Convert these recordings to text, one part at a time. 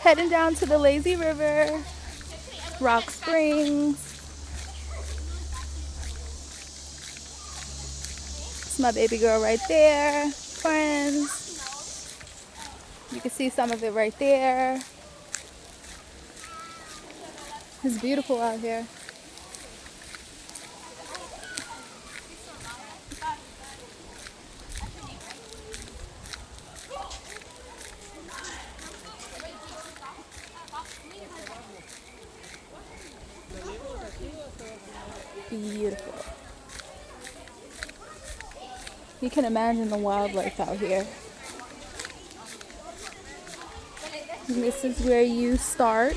heading down to the lazy river, Rock Springs. It's my baby girl right there, friends. You can see some of it right there. It's beautiful out here. Beautiful. You can imagine the wildlife out here. And this is where you start.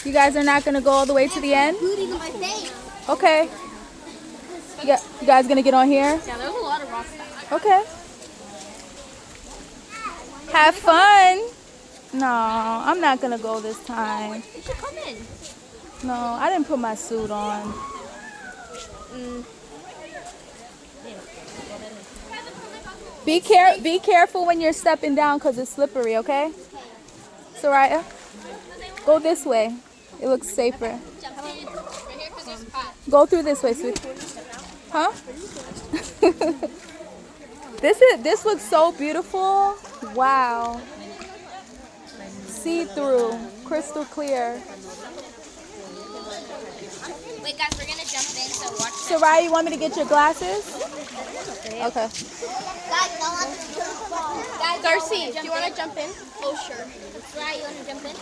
You guys are not going to go all the way to the end? Okay. Yeah, you guys going to get on here? Yeah, there's a lot of rocks back. Okay. Have fun. No, I'm not going to go this time. You should come in. No, I didn't put my suit on. Be careful when you're stepping down because it's slippery, okay? Soraya, go this way. It looks safer. Go through this way, sweetie. Huh? This looks so beautiful. Wow. See-through, crystal clear. Wait, guys, we're gonna jump in, so watch. Soraya, you want me to get your glasses? Okay. Guys, Darcy, do you want to jump in? Oh, sure. Soraya, you want to jump in?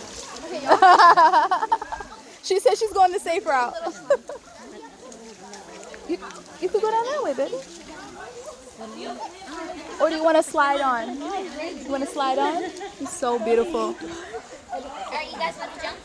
She said she's going the safe route. you could go down that way, baby. Or do you want to slide on? You want to slide on? It's so beautiful. Alright, you guys want to jump?